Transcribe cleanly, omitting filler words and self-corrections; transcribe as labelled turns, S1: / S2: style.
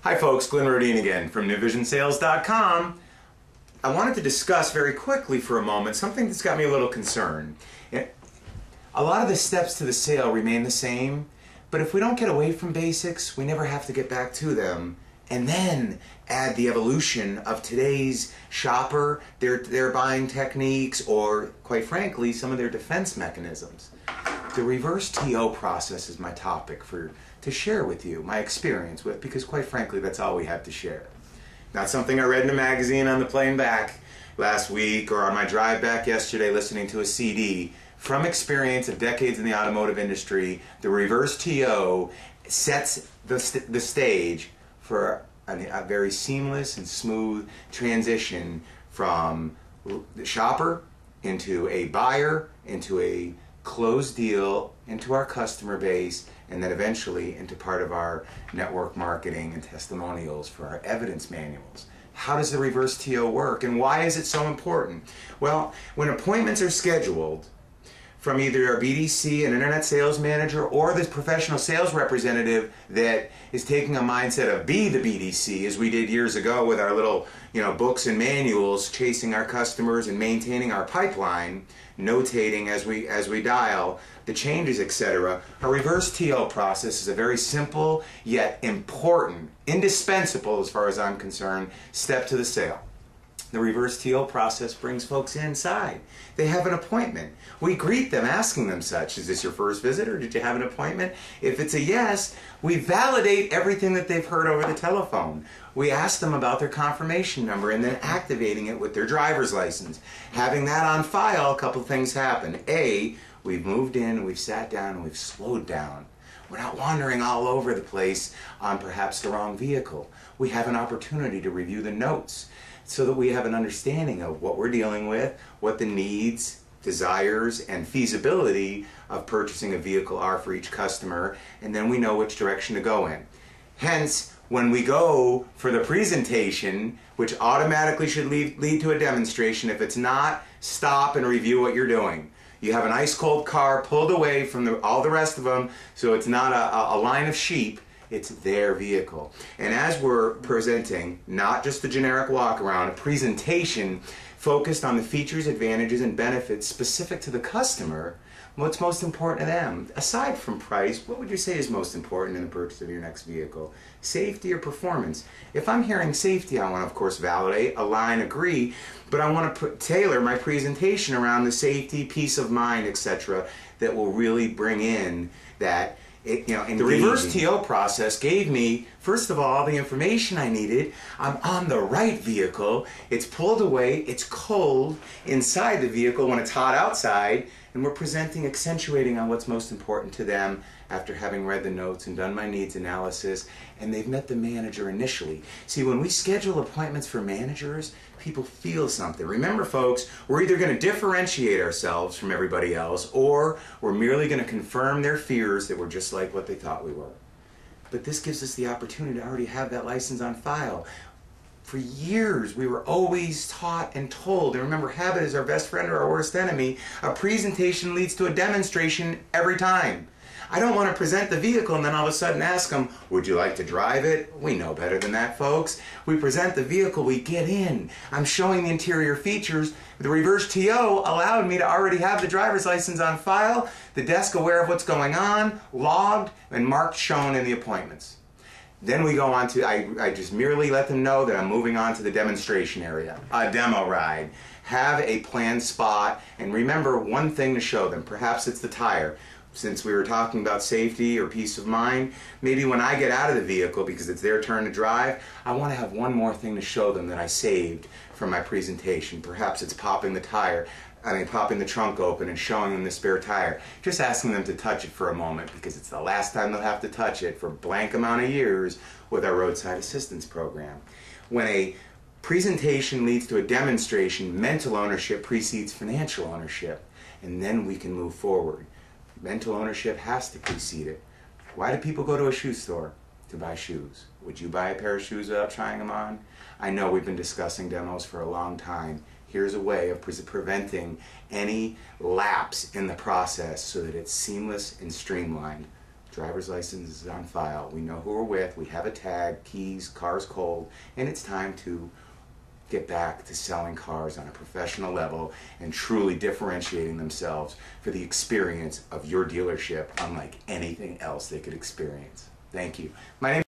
S1: Hi folks, Glynn Rodean again from newvisionsales.com. I wanted to discuss very quickly for a moment something that's got me a little concerned. A lot of the steps to the sale remain the same, but if we don't get away from basics, we never have to get back to them. And then add the evolution of today's shopper, their buying techniques, or quite frankly, some of their defense mechanisms. The reverse T.O. process is my topic to share with you, my experience with, because quite frankly, that's all we have to share. Not something I read in a magazine on the plane back last week or on my drive back yesterday listening to a CD. From experience of decades in the automotive industry, the reverse T.O. sets the stage for a very seamless and smooth transition from the shopper into a buyer, into a closed deal, into our customer base, and then eventually into part of our network marketing and testimonials for our evidence manuals. How does the reverse T.O. work, and why is it so important? Well, when appointments are scheduled from either a BDC, an internet sales manager, or this professional sales representative that is taking a mindset of be the BDC, as we did years ago with our little books and manuals, chasing our customers and maintaining our pipeline, notating as we dial the changes, etc. A reverse T.O. process is a very simple yet important, indispensable as far as I'm concerned, step to the sale. The reverse T.O. process brings folks inside. They have an appointment. We greet them asking them such. Is this your first visit or did you have an appointment? If it's a yes, we validate everything that they've heard over the telephone. We ask them about their confirmation number and then activating it with their driver's license. Having that on file, a couple things happen. A, we've moved in, we've sat down, and we've slowed down. We're not wandering all over the place on perhaps the wrong vehicle. We have an opportunity to review the notes so that we have an understanding of what we're dealing with, what the needs, desires, and feasibility of purchasing a vehicle are for each customer, and then we know which direction to go in. Hence, when we go for the presentation, which automatically should lead to a demonstration, if it's not, stop and review what you're doing. You have an ice cold car pulled away from all the rest of them, so it's not a line of sheep. It's their vehicle. And as we're presenting, not just the generic walk around, a presentation focused on the features, advantages, and benefits specific to the customer, what's most important to them. Aside from price, what would you say is most important in the purchase of your next vehicle? Safety or performance? If I'm hearing safety, I want to, of course, validate, align, agree, but I want to tailor my presentation around the safety, peace of mind, etc., that will really bring in that. The reverse T.O. process gave me, first of all, the information I needed. I'm on the right vehicle. It's pulled away. It's cold inside the vehicle when it's hot outside. And we're presenting, accentuating on what's most important to them after having read the notes and done my needs analysis. And they've met the manager initially. See, when we schedule appointments for managers, people feel something. Remember, folks, we're either going to differentiate ourselves from everybody else, or we're merely going to confirm their fears that we're just like what they thought we were. But this gives us the opportunity to already have that license on file. For years, we were always taught and told, and remember, habit is our best friend or our worst enemy. A presentation leads to a demonstration every time. I don't want to present the vehicle and then all of a sudden ask them, would you like to drive it? We know better than that, folks. We present the vehicle, we get in. I'm showing the interior features. The reverse T.O. allowed me to already have the driver's license on file, the desk aware of what's going on, logged, and marked shown in the appointments. Then we go on to, I just merely let them know that I'm moving on to the demonstration area, a demo ride. Have a planned spot, and remember one thing to show them. Perhaps it's the tire. Since we were talking about safety or peace of mind, maybe when I get out of the vehicle, because it's their turn to drive, I want to have one more thing to show them that I saved from my presentation. Perhaps it's popping the trunk open and showing them the spare tire. Just asking them to touch it for a moment, because it's the last time they'll have to touch it for a blank amount of years with our roadside assistance program. When a presentation leads to a demonstration, mental ownership precedes financial ownership, and then we can move forward. Mental ownership has to precede it. Why do people go to a shoe store? To buy shoes. Would you buy a pair of shoes without trying them on? I know we've been discussing demos for a long time. Here's a way of preventing any lapse in the process so that it's seamless and streamlined. Driver's license is on file. We know who we're with. We have a tag, keys, car's cold, and it's time to get back to selling cars on a professional level and truly differentiating themselves for the experience of your dealership unlike anything else they could experience. Thank you. My name